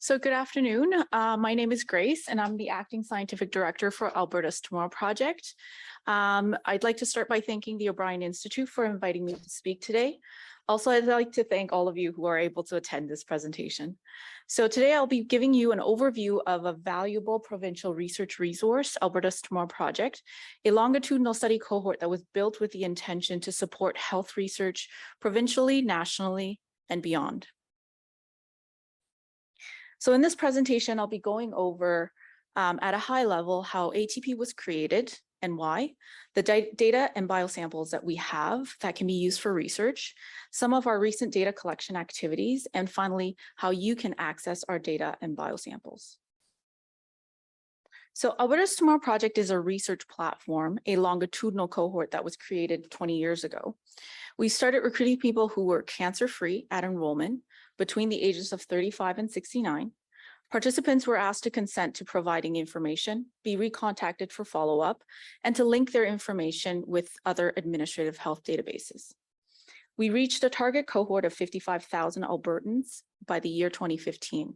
So good afternoon. My name is Grace, and I'm the Acting Scientific Director for Alberta's Tomorrow Project. I'd like to start by thanking the O'Brien Institute for inviting me to speak today. Also, I'd like to thank all of you who are able to attend this presentation. So today I'll be giving you an overview of a valuable provincial research resource, Alberta's Tomorrow Project, a longitudinal study cohort that was built with the intention to support health research provincially, nationally, and beyond. So in this presentation, I'll be going over at a high level how ATP was created and why, the data and biosamples that we have that can be used for research, some of our recent data collection activities, and finally, how you can access our data and biosamples. So Alberta's Tomorrow Project is a research platform, a longitudinal cohort that was created 20 years ago. We started recruiting people who were cancer-free at enrollment between the ages of 35 and 69. Participants were asked to consent to providing information, be recontacted for follow-up, and to link their information with other administrative health databases. We reached a target cohort of 55,000 Albertans by the year 2015.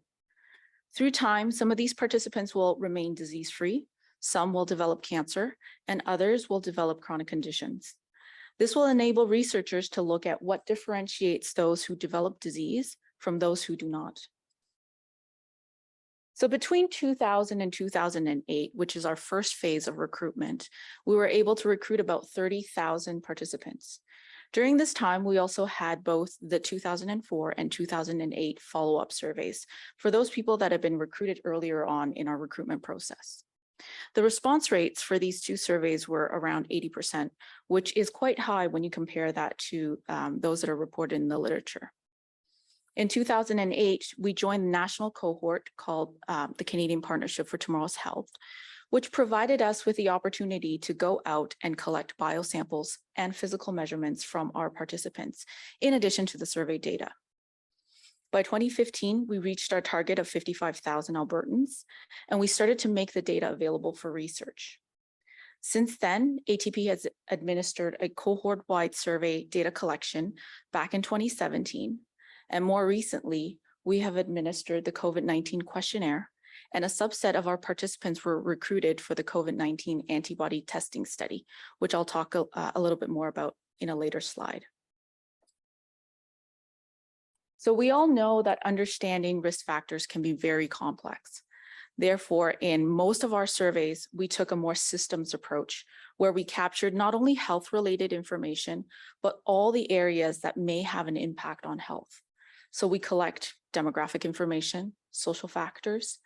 Through time, some of these participants will remain disease-free, some will develop cancer, and others will develop chronic conditions. This will enable researchers to look at what differentiates those who develop disease from those who do not. So between 2000 and 2008, which is our first phase of recruitment, we were able to recruit about 30,000 participants. During this time, we also had both the 2004 and 2008 follow-up surveys for those people that had been recruited earlier on in our recruitment process. The response rates for these two surveys were around 80%, which is quite high when you compare that to those that are reported in the literature. In 2008, we joined the national cohort called the Canadian Partnership for Tomorrow's Health, which provided us with the opportunity to go out and collect biosamples and physical measurements from our participants, in addition to the survey data. By 2015, we reached our target of 55,000 Albertans, and we started to make the data available for research. Since then, ATP has administered a cohort-wide survey data collection back in 2017, and more recently, we have administered the COVID-19 questionnaire, and a subset of our participants were recruited for the COVID-19 antibody testing study, which I'll talk a little bit more about in a later slide. So we all know that understanding risk factors can be very complex. Therefore, in most of our surveys, we took a more systems approach where we captured not only health-related information, but all the areas that may have an impact on health. So we collect demographic information, social factors,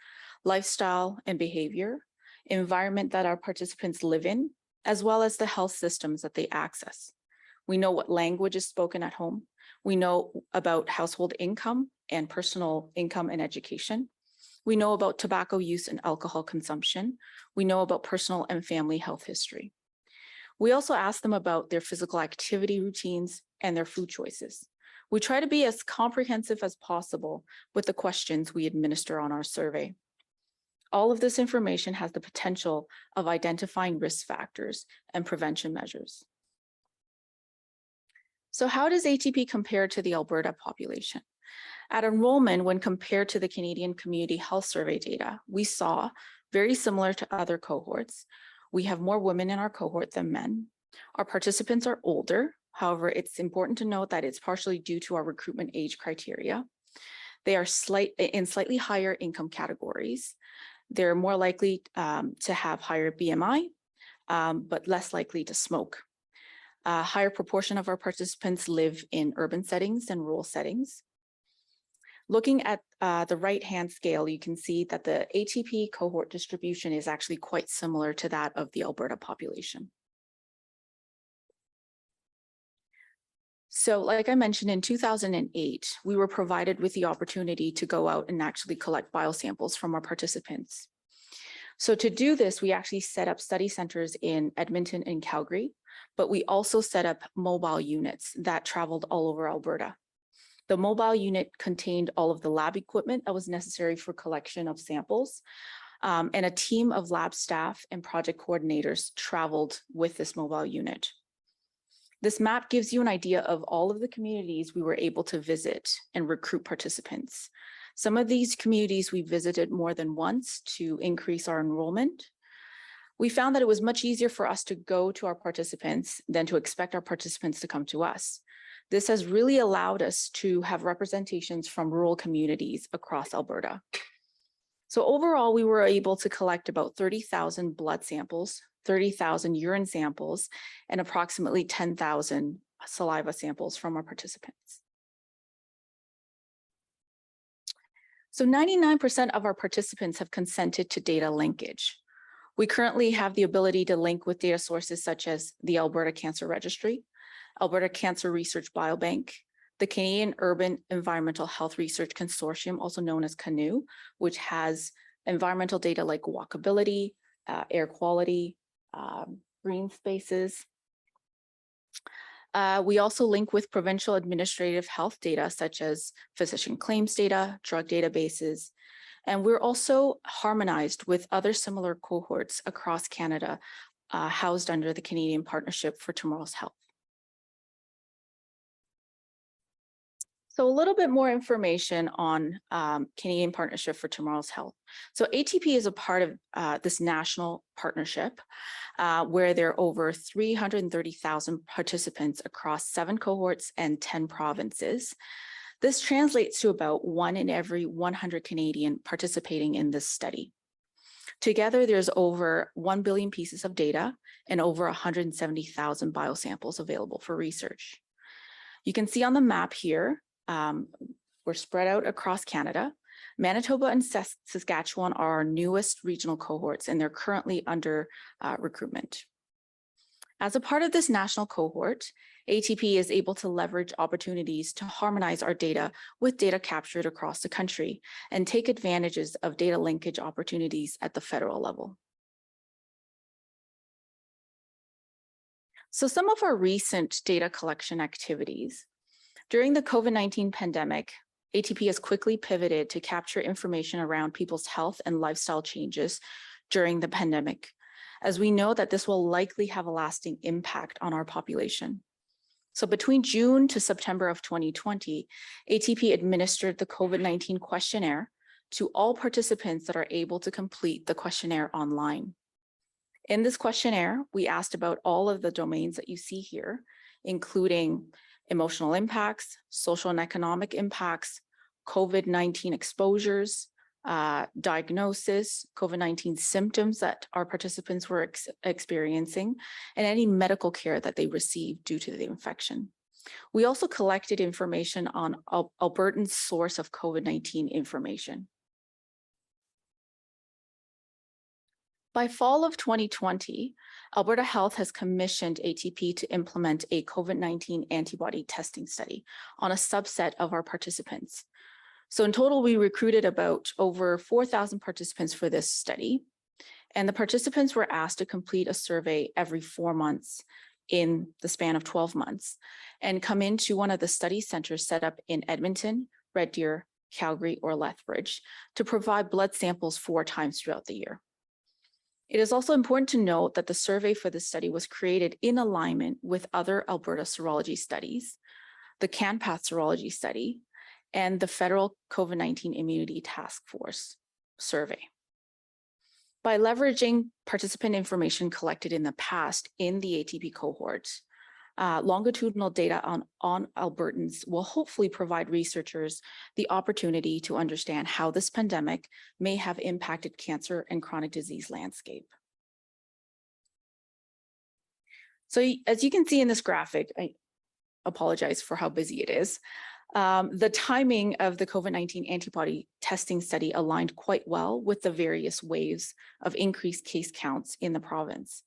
lifestyle and behavior, environment that our participants live in, as well as the health systems that they access. We know what language is spoken at home. We know about household income and personal income and education. We know about tobacco use and alcohol consumption. We know about personal and family health history. We also ask them about their physical activity routines and their food choices. We try to be as comprehensive as possible with the questions we administer on our survey. All of this information has the potential of identifying risk factors and prevention measures. So how does ATP compare to the Alberta population? At enrollment, when compared to the Canadian Community Health Survey data, we saw, very similar to other cohorts, we have more women in our cohort than men. Our participants are older. However, it's important to note that it's partially due to our recruitment age criteria. They are in slightly higher income categories. They're more likely to have higher BMI, but less likely to smoke. A higher proportion of our participants live in urban settings than rural settings. Looking at the right-hand scale, you can see that the ATP cohort distribution is actually quite similar to that of the Alberta population. So like I mentioned, in 2008, we were provided with the opportunity to go out and actually collect biosamples from our participants. So to do this, we actually set up study centers in Edmonton and Calgary, but we also set up mobile units that traveled all over Alberta. The mobile unit contained all of the lab equipment that was necessary for collection of samples, and a team of lab staff and project coordinators traveled with this mobile unit. This map gives you an idea of all of the communities we were able to visit and recruit participants. Some of these communities we visited more than once to increase our enrollment. We found that it was much easier for us to go to our participants than to expect our participants to come to us. This has really allowed us to have representations from rural communities across Alberta. So overall, we were able to collect about 30,000 blood samples, 30,000 urine samples, and approximately 10,000 saliva samples from our participants. So 99% of our participants have consented to data linkage. We currently have the ability to link with data sources such as the Alberta Cancer Registry, Alberta Cancer Research Biobank, the Canadian Urban Environmental Health Research Consortium, also known as CANU, which has environmental data like walkability, air quality, green spaces. We also link with provincial administrative health data, such as physician claims data, drug databases, and we're also harmonized with other similar cohorts across Canada, housed under the Canadian Partnership for Tomorrow's Health. So a little bit more information on Canadian Partnership for Tomorrow's Health. So ATP is a part of this national partnership where there are over 330,000 participants across 7 cohorts and 10 provinces. This translates to about 1 in every 100 Canadian participating in this study. Together, there's over 1 billion pieces of data and over 170,000 biosamples available for research. You can see on the map here, we're spread out across Canada. Manitoba and Saskatchewan are our newest regional cohorts, and they're currently under recruitment. As a part of this national cohort, ATP is able to leverage opportunities to harmonize our data with data captured across the country and take advantages of data linkage opportunities at the federal level. So some of our recent data collection activities. During the COVID-19 pandemic, ATP has quickly pivoted to capture information around people's health and lifestyle changes during the pandemic, as we know that this will likely have a lasting impact on our population. So between June to September of 2020, ATP administered the COVID-19 questionnaire to all participants that are able to complete the questionnaire online. In this questionnaire, we asked about all of the domains that you see here, including emotional impacts, social and economic impacts, COVID-19 exposures, diagnosis, COVID-19 symptoms that our participants were experiencing, and any medical care that they received due to the infection. We also collected information on Albertans' source of COVID-19 information. By fall of 2020, Alberta Health has commissioned ATP to implement a COVID-19 antibody testing study on a subset of our participants. So in total, we recruited about over 4,000 participants for this study, and the participants were asked to complete a survey every 4 months in the span of 12 months and come into one of the study centers set up in Edmonton, Red Deer, Calgary, or Lethbridge to provide blood samples 4 times throughout the year. It is also important to note that the survey for this study was created in alignment with other Alberta serology studies, the CanPath serology study, and the federal COVID-19 Immunity Task Force survey. By leveraging participant information collected in the past in the ATP cohort, longitudinal data on Albertans will hopefully provide researchers the opportunity to understand how this pandemic may have impacted cancer and chronic disease landscape. So as you can see in this graphic, I apologize for how busy it is. The timing of the COVID-19 antibody testing study aligned quite well with the various waves of increased case counts in the province.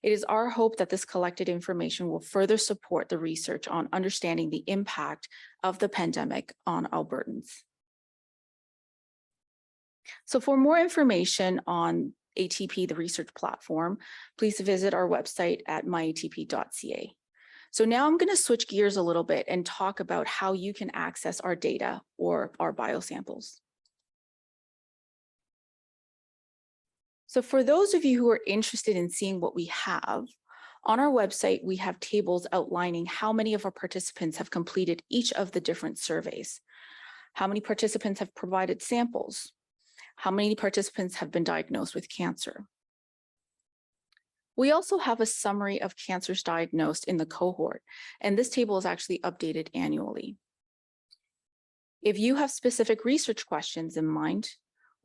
It is our hope that this collected information will further support the research on understanding the impact of the pandemic on Albertans. So for more information on ATP, the research platform, please visit our website at myatp.ca. So now I'm going to switch gears a little bit and talk about how you can access our data or our biosamples. So for those of you who are interested in seeing what we have, on our website, we have tables outlining how many of our participants have completed each of the different surveys. How many participants have provided samples? How many participants have been diagnosed with cancer? We also have a summary of cancers diagnosed in the cohort, and this table is actually updated annually. If you have specific research questions in mind,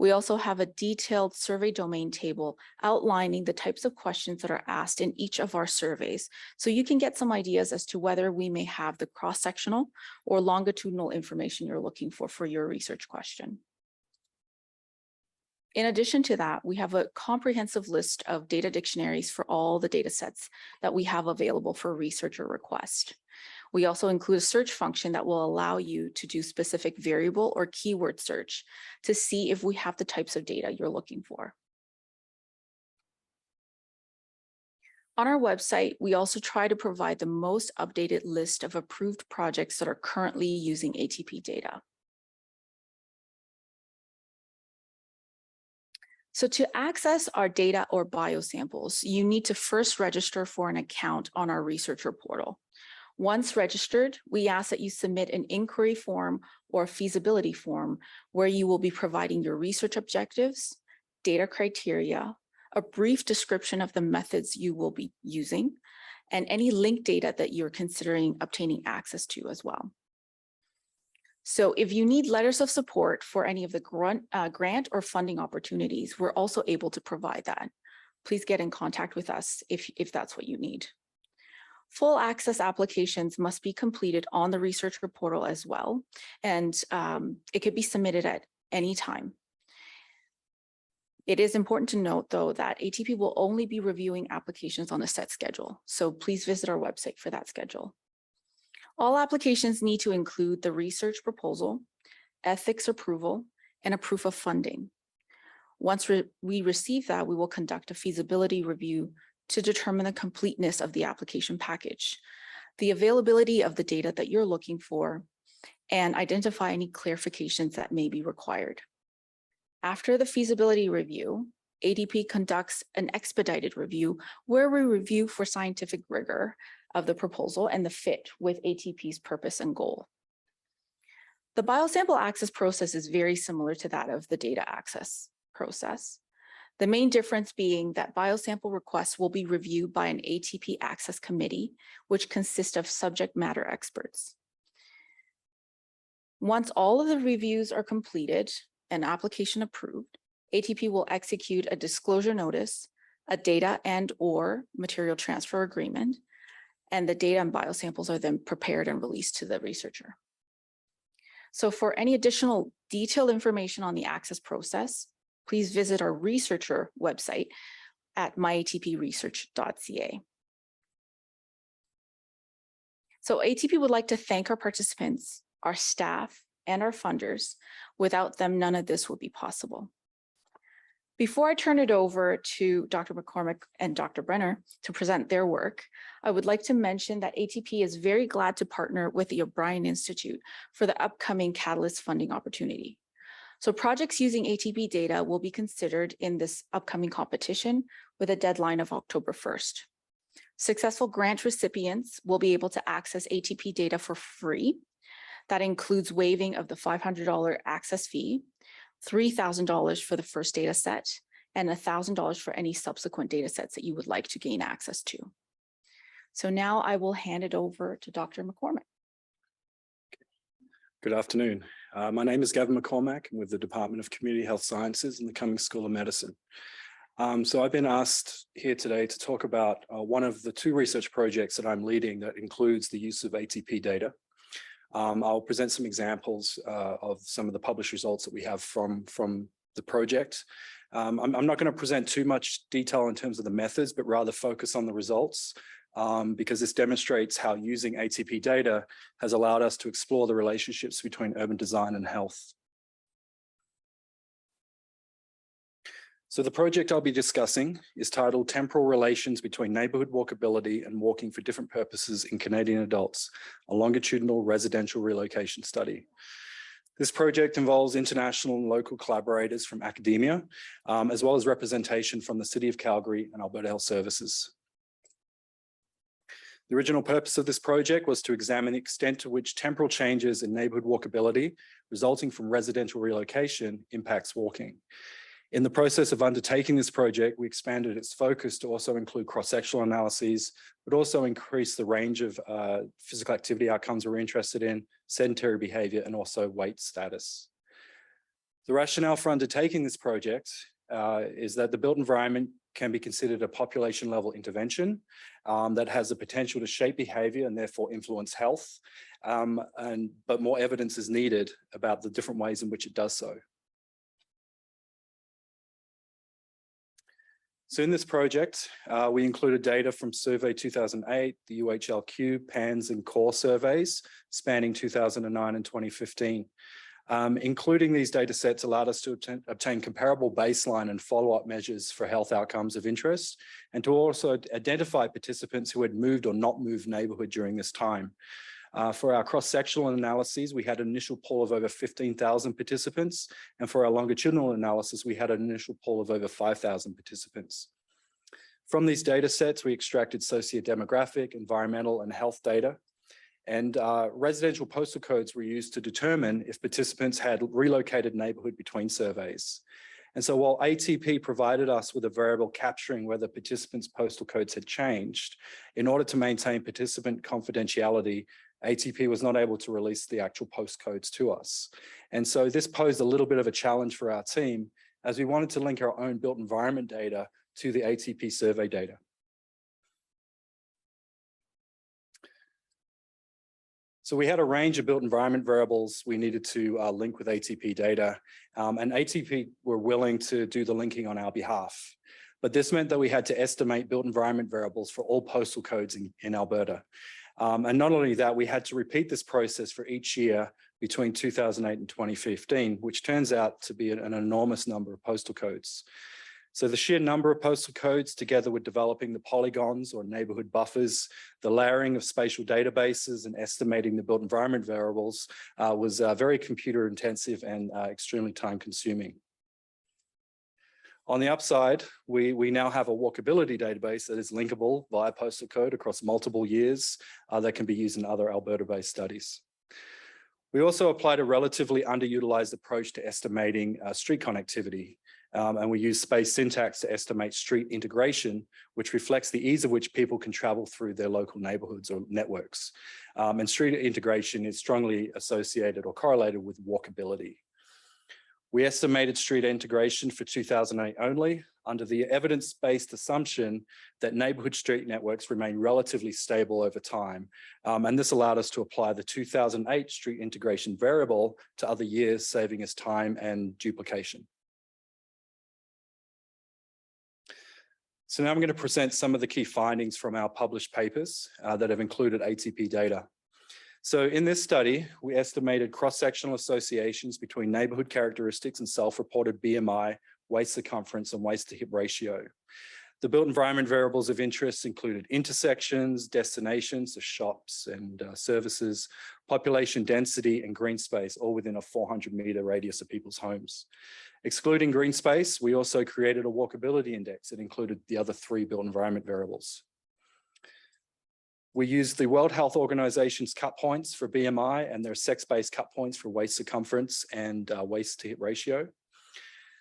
we also have a detailed survey domain table outlining the types of questions that are asked in each of our surveys, so you can get some ideas as to whether we may have the cross-sectional or longitudinal information you're looking for your research question. In addition to that, we have a comprehensive list of data dictionaries for all the data sets that we have available for researcher request. We also include a search function that will allow you to do specific variable or keyword search to see if we have the types of data you're looking for. On our website, we also try to provide the most updated list of approved projects that are currently using ATP data. So to access our data or biosamples, you need to first register for an account on our researcher portal. Once registered, we ask that you submit an inquiry form or feasibility form where you will be providing your research objectives, data criteria, a brief description of the methods you will be using, and any linked data that you're considering obtaining access to as well. So if you need letters of support for any of the grant or funding opportunities, we're also able to provide that. Please get in contact with us if that's what you need. Full access applications must be completed on the researcher portal as well, and it could be submitted at any time. It is important to note, though, that ATP will only be reviewing applications on a set schedule, so please visit our website for that schedule. All applications need to include the research proposal, ethics approval, and a proof of funding. Once we receive that, we will conduct a feasibility review to determine the completeness of the application package, the availability of the data that you're looking for, and identify any clarifications that may be required. After the feasibility review, ATP conducts an expedited review where we review for scientific rigor of the proposal and the fit with ATP's purpose and goal. The biosample access process is very similar to that of the data access process. The main difference being that biosample requests will be reviewed by an ATP access committee, which consists of subject matter experts. Once all of the reviews are completed and application approved, ATP will execute a disclosure notice, a data and/or material transfer agreement, and the data and biosamples are then prepared and released to the researcher. So for any additional detailed information on the access process, please visit our researcher website at myatpresearch.ca. So ATP would like to thank our participants, our staff, and our funders. Without them, none of this would be possible. Before I turn it over to Dr. McCormack and Dr. Brenner to present their work, I would like to mention that ATP is very glad to partner with the O'Brien Institute for the upcoming Catalyst funding opportunity. So projects using ATP data will be considered in this upcoming competition with a deadline of October 1st. Successful grant recipients will be able to access ATP data for free. That includes waiving of the $500 access fee, $3,000 for the first data set, and $1,000 for any subsequent data sets that you would like to gain access to. So now I will hand it over to Dr. McCormack. Good afternoon. My name is Gavin McCormack. I'm with the Department of Community Health Sciences in the Cummings School of Medicine. So I've been asked here today to talk about one of the two research projects that I'm leading that includes the use of ATP data. I'll present some examples of some of the published results that we have from the project. I'm not going to present too much detail in terms of the methods, but rather focus on the results because this demonstrates how using ATP data has allowed us to explore the relationships between urban design and health. So the project I'll be discussing is titled Temporal Relations Between Neighborhood Walkability and Walking for Different Purposes in Canadian Adults, a longitudinal residential relocation study. This project involves international and local collaborators from academia, as well as representation from the City of Calgary and Alberta Health Services. The original purpose of this project was to examine the extent to which temporal changes in neighbourhood walkability resulting from residential relocation impacts walking. In the process of undertaking this project, we expanded its focus to also include cross-sectional analyses, but also increase the range of physical activity outcomes we're interested in, sedentary behaviour, and also weight status. The rationale for undertaking this project is that the built environment can be considered a population-level intervention that has the potential to shape behaviour and therefore influence health, but more evidence is needed about the different ways in which it does so. So in this project, we included data from Survey 2008, the UHLQ, PANS and CORE surveys spanning 2009 and 2015. Including these data sets allowed us to obtain comparable baseline and follow-up measures for health outcomes of interest, and to also identify participants who had moved or not moved neighbourhood during this time. For our cross-sectional analyses, we had an initial pool of over 15,000 participants, and for our longitudinal analysis, we had an initial pool of over 5,000 participants. From these data sets, we extracted socio-demographic, environmental, and health data. And residential postal codes were used to determine if participants had relocated neighbourhood between surveys. And so while ATP provided us with a variable capturing whether participants' postal codes had changed, in order to maintain participant confidentiality, ATP was not able to release the actual postcodes to us. And so this posed a little bit of a challenge for our team, as we wanted to link our own built environment data to the ATP survey data. So we had a range of built environment variables we needed to link with ATP data, and ATP were willing to do the linking on our behalf. But this meant that we had to estimate built environment variables for all postal codes in Alberta. And not only that, we had to repeat this process for each year between 2008 and 2015, which turns out to be an enormous number of postal codes. So the sheer number of postal codes, together with developing the polygons or neighbourhood buffers, the layering of spatial databases and estimating the built environment variables was very computer intensive and extremely time consuming. On the upside, we now have a walkability database that is linkable via postal code across multiple years that can be used in other Alberta-based studies. We also applied a relatively underutilized approach to estimating street connectivity. And we use space syntax to estimate street integration, which reflects the ease of which people can travel through their local neighborhoods or networks. And street integration is strongly associated or correlated with walkability. We estimated street integration for 2008 only, under the evidence-based assumption that neighborhood street networks remain relatively stable over time. And this allowed us to apply the 2008 street integration variable to other years, saving us time and duplication. So now I'm going to present some of the key findings from our published papers that have included ATP data. So in this study, we estimated cross-sectional associations between neighbourhood characteristics and self-reported BMI, waist circumference, and waist to hip ratio. The built environment variables of interest included intersections, destinations, so shops and services, population density, and green space, all within a 400-metre radius of people's homes. Excluding green space, we also created a walkability index that included the other 3 built environment variables. We used the World Health Organization's cut points for BMI and their sex-based cut points for waist circumference and waist to hip ratio.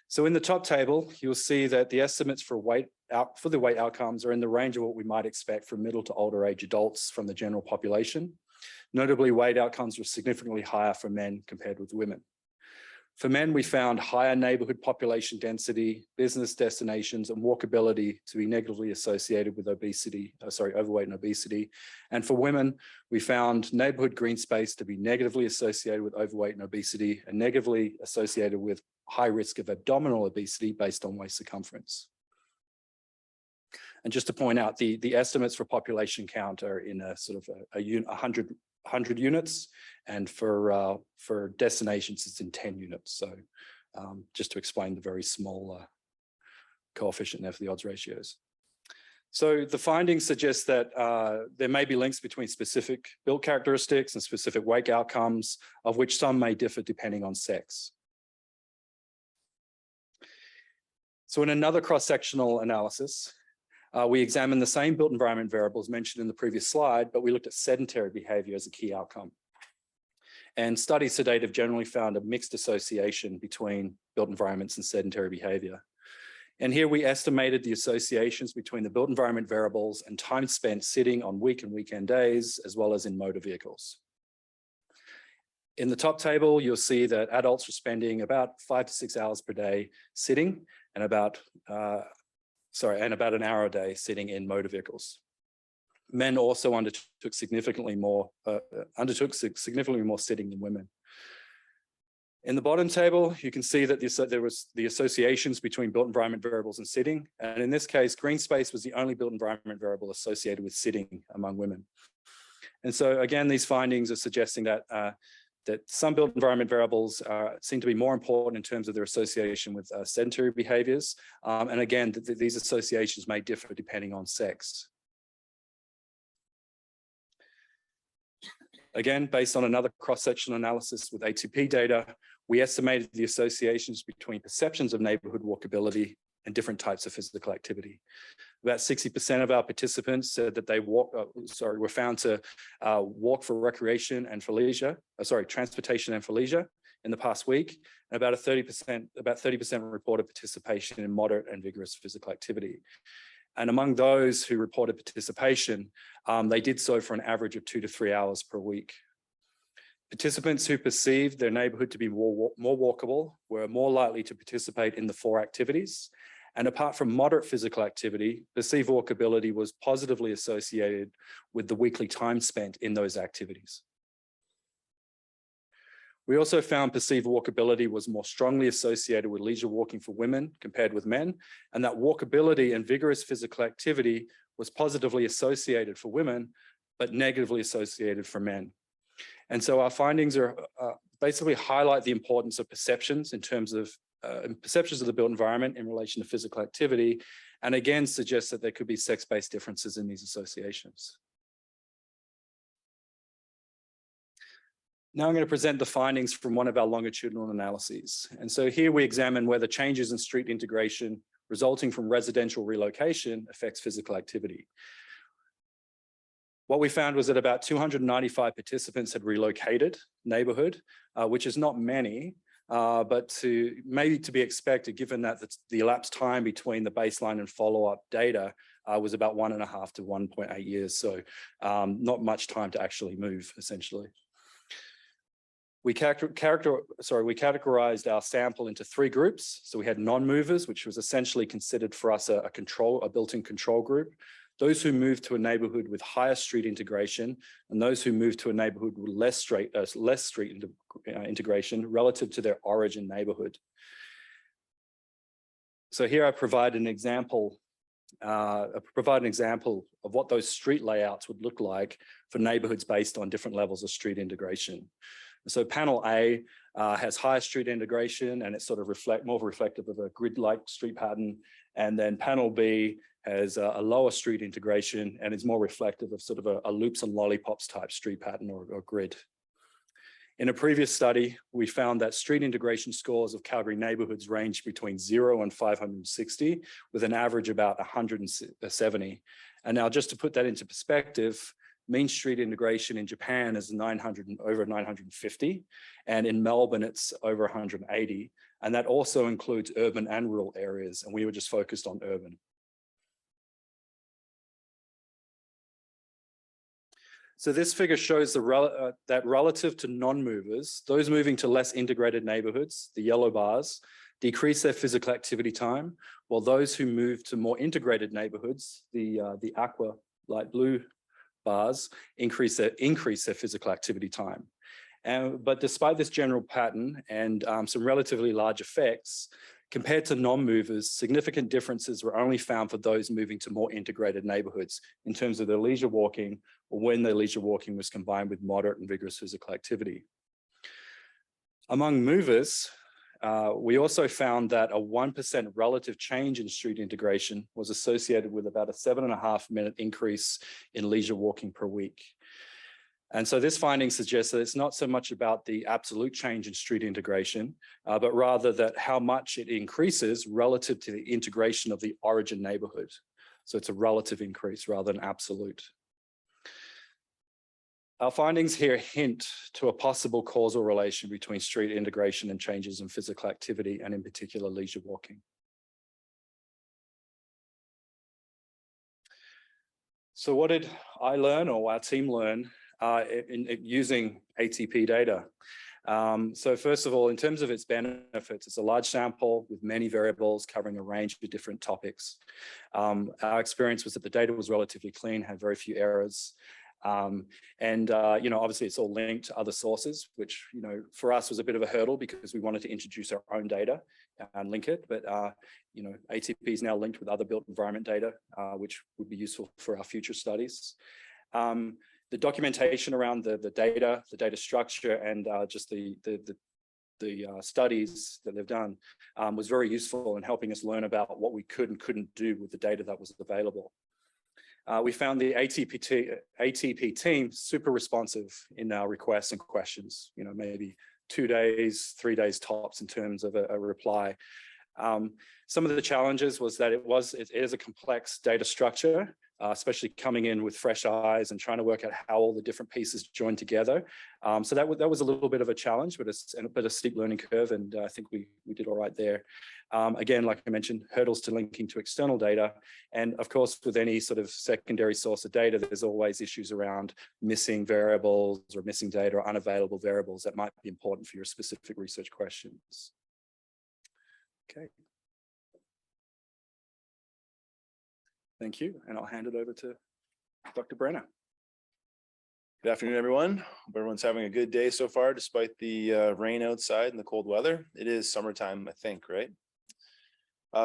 So in the top table, you'll see that the estimates for the weight outcomes are in the range of what we might expect for middle to older age adults from the general population. Notably, weight outcomes were significantly higher for men compared with women. For men, we found higher neighbourhood population density, business destinations, and walkability to be negatively associated with overweight and obesity. And for women, we found neighbourhood green space to be negatively associated with overweight and obesity, and negatively associated with high risk of abdominal obesity based on waist circumference. And just to point out, the estimates for population count are in a sort of a 100 units, and for destinations, it's in 10 units. So just to explain the very small coefficient there for the odds ratios. So the findings suggest that there may be links between specific built characteristics and specific weight outcomes, of which some may differ depending on sex. So in another cross-sectional analysis, We examined the same built environment variables mentioned in the previous slide, but we looked at sedentary behavior as a key outcome. And studies to date have generally found a mixed association between built environments and sedentary behavior. And here we estimated the associations between the built environment variables and time spent sitting on week and weekend days, as well as in motor vehicles. In the top table, you'll see that adults were spending about 5 to 6 hours per day sitting and about an hour a day sitting in motor vehicles. Men also undertook significantly more sitting than women. In the bottom table, you can see that there was the associations between built environment variables and sitting. And in this case, green space was the only built environment variable associated with sitting among women. And so again, these findings are suggesting that some built environment variables seem to be more important in terms of their association with sedentary behaviors. And again, these associations may differ depending on sex. Again, based on another cross-sectional analysis with ATP data, we estimated the associations between perceptions of neighborhood walkability and different types of physical activity. About 60% of our participants said that they were found to walk for recreation and for leisure, transportation and for leisure in the past week. And about 30% reported participation in moderate and vigorous physical activity. And among those who reported participation, they did so for an average of 2 to 3 hours per week. Participants who perceived their neighborhood to be more walkable were more likely to participate in the 4 activities. And apart from moderate physical activity, perceived walkability was positively associated with the weekly time spent in those activities. We also found perceived walkability was more strongly associated with leisure walking for women compared with men, and that walkability and vigorous physical activity was positively associated for women, but negatively associated for men. And so our findings are basically highlight the importance of perceptions in terms of perceptions of the built environment in relation to physical activity, and again suggest that there could be sex-based differences in these associations. Now I'm going to present the findings from one of our longitudinal analyses. And so here we examine whether changes in street integration resulting from residential relocation affects physical activity. What we found was that about 295 participants had relocated neighborhood, which is not many, but maybe to be expected given that the elapsed time between the baseline and follow-up data was about 1.5 to 1.8 years. So not much time to actually move, essentially. We categorized our sample into 3 groups. So we had non-movers, which was essentially considered for us a built-in control group. Those who moved to a neighborhood with higher street integration, and those who moved to a neighborhood with less street integration relative to their origin neighborhood. So here I provide an example of what those street layouts would look like for neighborhoods based on different levels of street integration. So panel A has higher street integration, and it's sort of more reflective of a grid-like street pattern. And then panel B has a lower street integration, and is more reflective of sort of a loops and lollipops type street pattern or grid. In a previous study, we found that street integration scores of Calgary neighborhoods range between 0 and 560, with an average about 170. And now just to put that into perspective, mean street integration in Japan is over 950, and in Melbourne it's over 180, and that also includes urban and rural areas, and we were just focused on urban. So this figure shows that relative to non-movers, those moving to less integrated neighborhoods, the yellow bars, decrease their physical activity time, while those who move to more integrated neighborhoods, the aqua light blue bars, increase their physical activity time. But despite this general pattern and some relatively large effects, compared to non-movers, significant differences were only found for those moving to more integrated neighborhoods in terms of their leisure walking, or when their leisure walking was combined with moderate and vigorous physical activity. Among movers, we also found that a 1% relative change in street integration was associated with about a 7.5-minute increase in leisure walking per week. And so this finding suggests that it's not so much about the absolute change in street integration, but rather that how much it increases relative to the integration of the origin neighborhood. So it's a relative increase rather than absolute. Our findings here hint to a possible causal relation between street integration and changes in physical activity, and in particular leisure walking. So what did I learn, or our team learn, in using ATP data? So first of all, in terms of its benefits, it's a large sample with many variables covering a range of different topics. Our experience was that the data was relatively clean, had very few errors. Obviously it's all linked to other sources, which, for us was a bit of a hurdle because we wanted to introduce our own data and link it. But, ATP is now linked with other built environment data, which would be useful for our future studies. The documentation around the data structure, and just the studies that they've done was very useful in helping us learn about what we could and couldn't do with the data that was available. We found the ATP team super responsive in our requests and questions, maybe 2 days, 3 days tops in terms of a reply. Some of the challenges was that it is a complex data structure, especially coming in with fresh eyes and trying to work out how all the different pieces join together. So that was a little bit of a challenge, but a steep learning curve, and I think we did all right there. Again, like I mentioned, hurdles to linking to external data. And of course, with any sort of secondary source of data, there's always issues around missing variables or missing data or unavailable variables that might be important for your specific research questions. Okay. Thank you, and I'll hand it over to Dr. Brenner. Good afternoon, everyone. Hope everyone's having a good day so far, despite the rain outside and the cold weather. It is summertime, I think, right?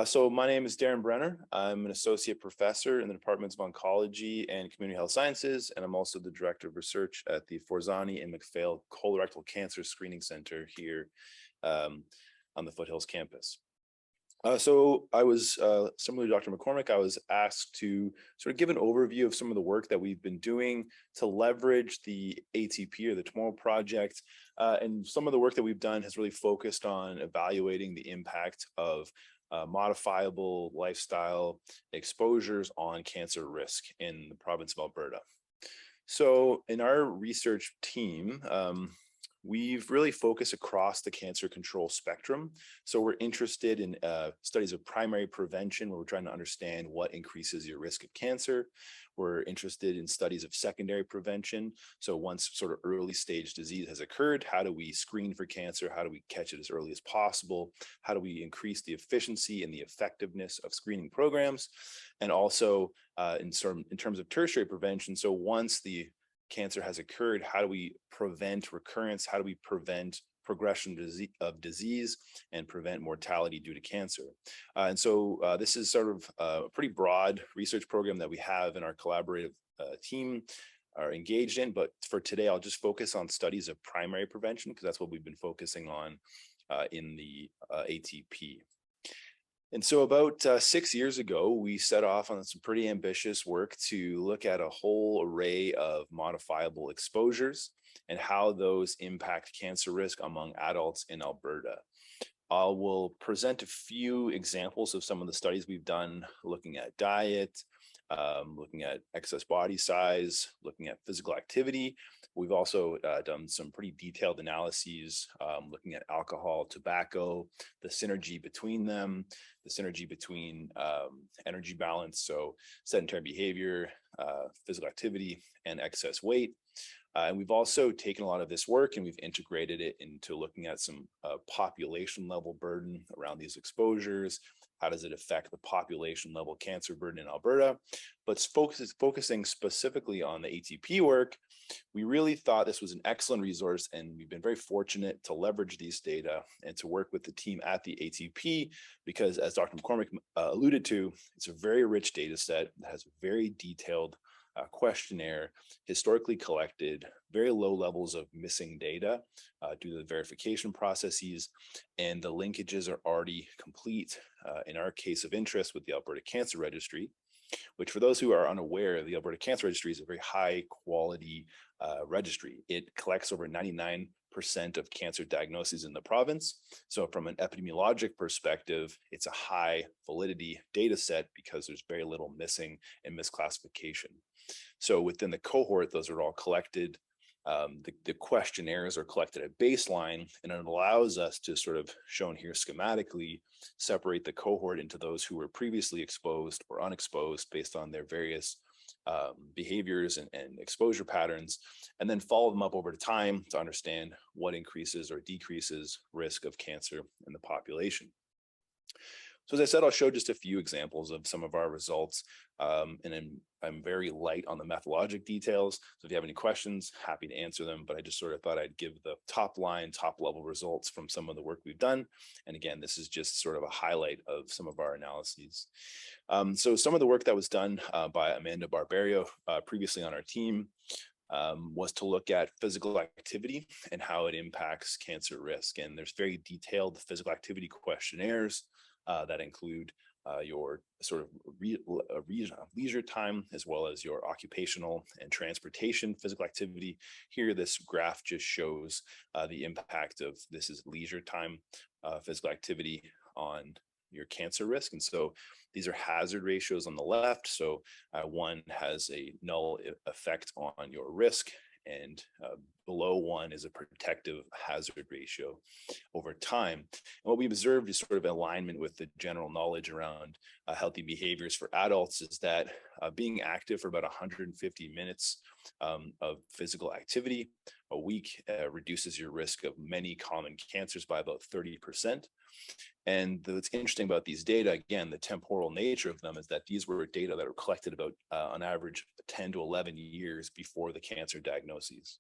So my name is Darren Brenner. I'm an associate professor in the departments of oncology and community health sciences, and I'm also the director of research at the Forzani and McPhail Colorectal Cancer Screening Center here on the Foothills campus. So I was, similar to Dr. McCormack, I was asked to sort of give an overview of some of the work that we've been doing to leverage the ATP or the Tomorrow Project. And some of the work that we've done has really focused on evaluating the impact of modifiable lifestyle exposures on cancer risk in the province of Alberta. So in our research team, we've really focused across the cancer control spectrum. So we're interested in studies of primary prevention, where we're trying to understand what increases your risk of cancer. We're interested in studies of secondary prevention. So once sort of early stage disease has occurred, how do we screen for cancer? How do we catch it as early as possible? How do we increase the efficiency and the effectiveness of screening programs? And also in terms of tertiary prevention. So once the cancer has occurred, how do we prevent recurrence? How do we prevent progression of disease and prevent mortality due to cancer? And so this is sort of a pretty broad research program that we have in our collaborative team are engaged in. But for today, I'll just focus on studies of primary prevention, because that's what we've been focusing on in the ATP. And so about 6 years ago, we set off on some pretty ambitious work to look at a whole array of modifiable exposures and how those impact cancer risk among adults in Alberta. I will present a few examples of some of the studies we've done, looking at diet, looking at excess body size, looking at physical activity. We've also done some pretty detailed analyses, looking at alcohol, tobacco, the synergy between them, the synergy between energy balance, so sedentary behavior, physical activity, and excess weight. And we've also taken a lot of this work and we've integrated it into looking at some population level burden around these exposures. How does it affect the population level cancer burden in Alberta? But focusing specifically on the ATP work, we really thought this was an excellent resource, and we've been very fortunate to leverage these data and to work with the team at the ATP, because as Dr. McCormack alluded to, it's a very rich data set that has very detailed questionnaire, historically collected, very low levels of missing data due to the verification processes, and the linkages are already complete in our case of interest with the Alberta Cancer Registry, which, for those who are unaware, the Alberta Cancer Registry is a very high quality registry. It collects over 99% of cancer diagnoses in the province. So from an epidemiologic perspective, it's a high validity data set because there's very little missing and misclassification. So within the cohort, those are all collected. The questionnaires are collected at baseline, and it allows us to sort of, shown here schematically, separate the cohort into those who were previously exposed or unexposed based on their various behaviors and exposure patterns, and then follow them up over time to understand what increases or decreases risk of cancer in the population. So as I said, I'll show just a few examples of some of our results, and I'm very light on the methodologic details. So if you have any questions, happy to answer them, but I just sort of thought I'd give the top level results from some of the work we've done. And again, this is just sort of a highlight of some of our analyses. So some of the work that was done by Amanda Barberio previously on our team was to look at physical activity and how it impacts cancer risk. And there's very detailed physical activity questionnaires that include your sort of leisure time, as well as your occupational and transportation physical activity. Here, this graph just shows the impact of this is leisure time physical activity on your cancer risk. And so these are hazard ratios on the left. So one has a null effect on your risk, and below one is a protective hazard ratio over time. And what we observed is sort of alignment with the general knowledge around healthy behaviors for adults is that being active for about 150 minutes of physical activity a week reduces your risk of many common cancers by about 30%. And what's interesting about these data, again, the temporal nature of them, is that these were data that were collected about on average 10 to 11 years before the cancer diagnoses.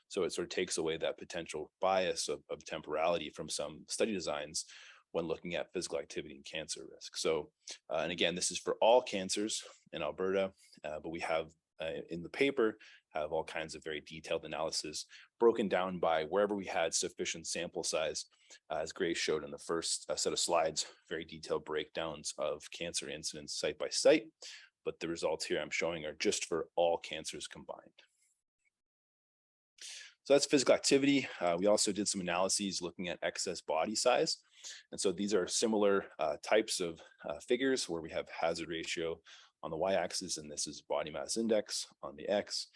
So it sort of takes away that potential bias of temporality from some study designs when looking at physical activity and cancer risk. So, and again, this is for all cancers in Alberta, but we have in the paper have all kinds of very detailed analysis broken down by wherever we had sufficient sample size, as Grace showed in the first set of slides, very detailed breakdowns of cancer incidence site by site. But the results here I'm showing are just for all cancers combined. So that's physical activity. We also did some analyses looking at excess body size. And so these are similar types of figures where we have hazard ratio on the y-axis, and this is body mass index on the x.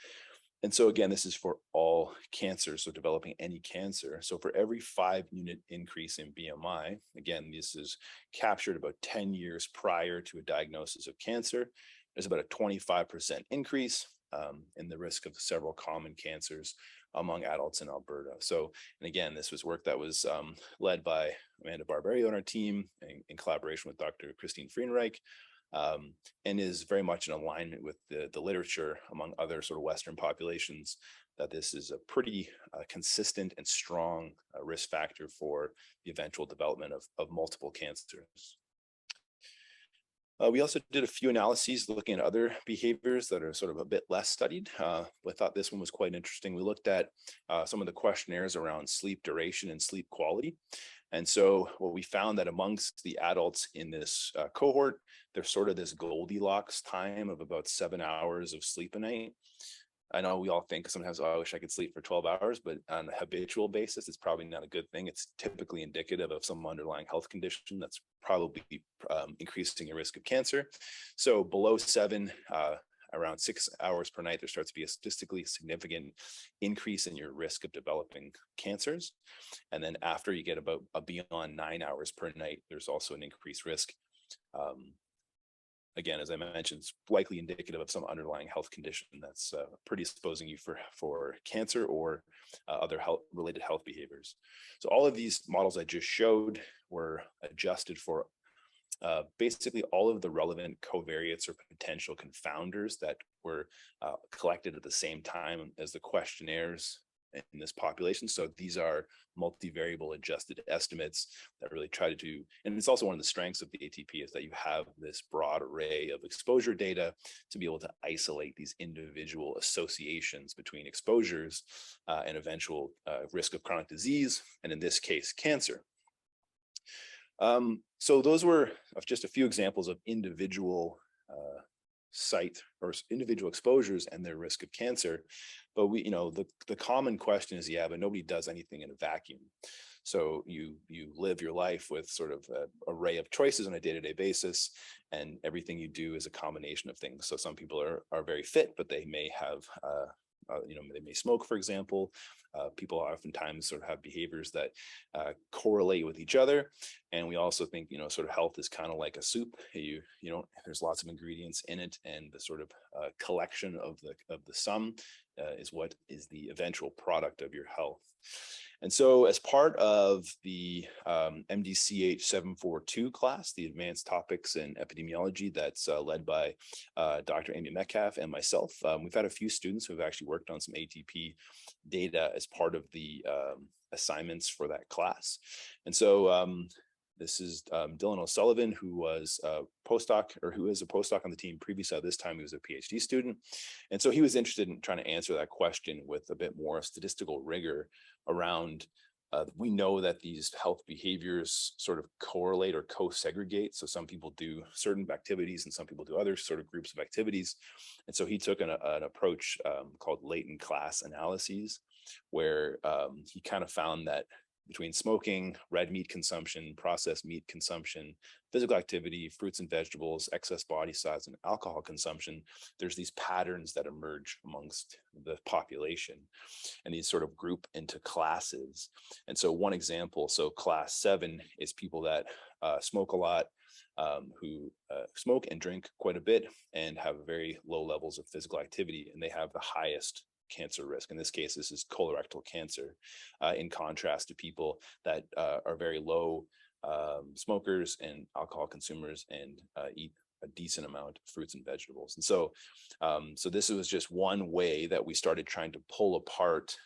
And so again, this is for all cancers, so developing any cancer. So for every 5-unit increase in BMI, again, this is captured about 10 years prior to a diagnosis of cancer, there's about a 25% increase in the risk of several common cancers among adults in Alberta. So, and again, this was work that was led by Amanda Barberio on our team in collaboration with Dr. Christine Friedenreich, and is very much in alignment with the literature among other sort of Western populations, that this is a pretty consistent and strong risk factor for the eventual development of multiple cancers. We also did a few analyses looking at other behaviors that are sort of a bit less studied. I thought this one was quite interesting. We looked at some of the questionnaires around sleep duration and sleep quality. And so what we found that amongst the adults in this cohort, there's sort of this Goldilocks time of about 7 hours of sleep a night. I know we all think sometimes, oh, I wish I could sleep for 12 hours, but on a habitual basis, it's probably not a good thing. It's typically indicative of some underlying health condition that's probably increasing your risk of cancer. So below 7, around 6 hours per night, there starts to be a statistically significant increase in your risk of developing cancers. And then after you get about beyond 9 hours per night, there's also an increased risk. Again, as I mentioned, it's likely indicative of some underlying health condition that's predisposing you for cancer or other related health behaviors. So all of these models I just showed were adjusted for basically all of the relevant covariates or potential confounders that were collected at the same time as the questionnaires in this population. So these are multivariable adjusted estimates that really try to do, and it's also one of the strengths of the ATP is that you have this broad array of exposure data to be able to isolate these individual associations between exposures and eventual risk of chronic disease, and in this case, cancer. So those were just a few examples of individual site or individual exposures and their risk of cancer. But the common question is, yeah, but nobody does anything in a vacuum. So you live your life with sort of an array of choices on a day-to-day basis, and everything you do is a combination of things. So some people are very fit, but they may have they may smoke, for example. People oftentimes sort of have behaviors that correlate with each other. And we also think, sort of health is kind of like a soup. There's lots of ingredients in it, and the sort of collection of the sum is what is the eventual product of your health. And so as part of the MDCH 742 class, the Advanced Topics in Epidemiology, that's led by Dr. Amy Metcalf and myself, we've had a few students who have actually worked on some ATP data as part of the assignments for that class. And so this is Dylan O'Sullivan, who was a postdoc, or who is a postdoc on the team previously. At this time, he was a PhD student. And so he was interested in trying to answer that question with a bit more statistical rigor around, we know that these health behaviors sort of correlate or co-segregate. So some people do certain activities and some people do other sort of groups of activities. And so he took an approach called latent class analyses, where he kind of found that between smoking, red meat consumption, processed meat consumption, physical activity, fruits and vegetables, excess body size, and alcohol consumption, there's these patterns that emerge amongst the population, and these sort of group into classes. And so one example, so class 7 is people that smoke a lot, who smoke and drink quite a bit and have very low levels of physical activity, and they have the highest cancer risk. In this case, this is colorectal cancer, in contrast to people that are very low smokers and alcohol consumers and eat a decent amount of fruits and vegetables. And so this was just one way that we started trying to pull apart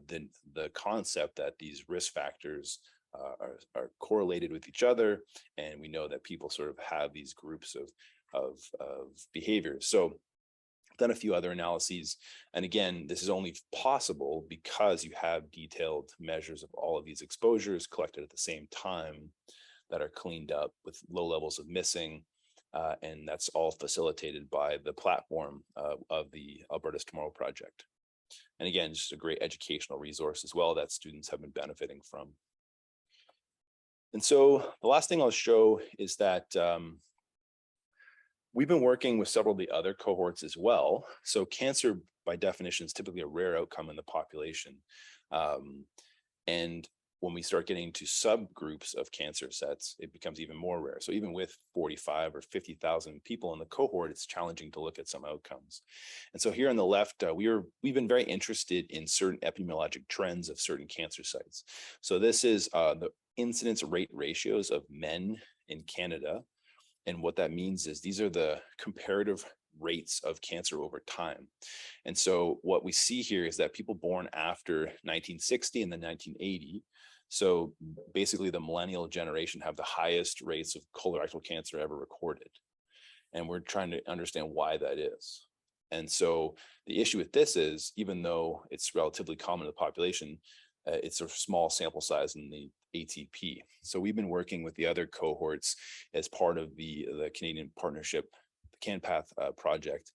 the concept that these risk factors are correlated with each other, and we know that people sort of have these groups of behaviors. So done a few other analyses. And again, this is only possible because you have detailed measures of all of these exposures collected at the same time that are cleaned up with low levels of missing. And that's all facilitated by the platform of the Alberta's Tomorrow Project. And again, just a great educational resource as well that students have been benefiting from. And so the last thing I'll show is that we've been working with several of the other cohorts as well. So cancer, by definition, is typically a rare outcome in the population. And when we start getting to subgroups of cancer sets, it becomes even more rare. So even with 45 or 50,000 people in the cohort, it's challenging to look at some outcomes. And so here on the left, we've been very interested in certain epidemiologic trends of certain cancer sites. So this is the incidence rate ratios of men in Canada. And what that means is these are the comparative rates of cancer over time. And so what we see here is that people born after 1960 and then 1980, so basically the millennial generation, have the highest rates of colorectal cancer ever recorded. And we're trying to understand why that is. And so the issue with this is, even though it's relatively common in the population, it's a small sample size in the ATP. So we've been working with the other cohorts as part of the Canadian partnership, the CanPath project.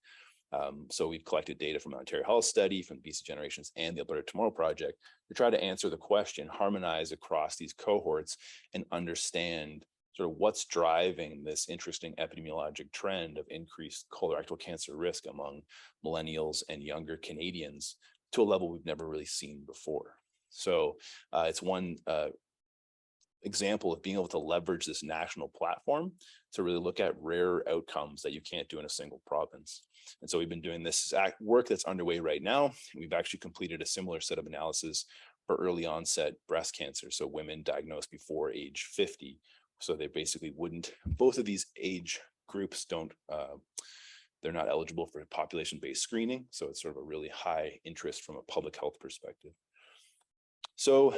So we've collected data from the Ontario Health Study, from the BC Generations, and the Alberta Tomorrow Project to try to answer the question, harmonize across these cohorts, and understand sort of what's driving this interesting epidemiologic trend of increased colorectal cancer risk among millennials and younger Canadians to a level we've never really seen before. So it's one example of being able to leverage this national platform to really look at rare outcomes that you can't do in a single province. And so we've been doing this work that's underway right now. We've actually completed a similar set of analysis for early onset breast cancer. So women diagnosed before age 50. So they basically wouldn't, both of these age groups don't, they're not eligible for population-based screening. So it's sort of a really high interest from a public health perspective. So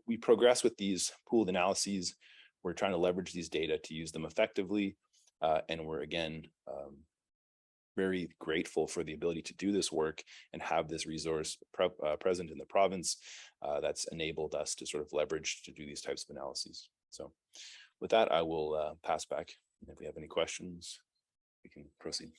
we progress with these pooled analyses. We're trying to leverage these data to use them effectively. And we're, again, very grateful for the ability to do this work and have this resource present in the province that's enabled us to sort of leverage to do these types of analyses. So with that, I will pass back. If we have any questions, we can proceed.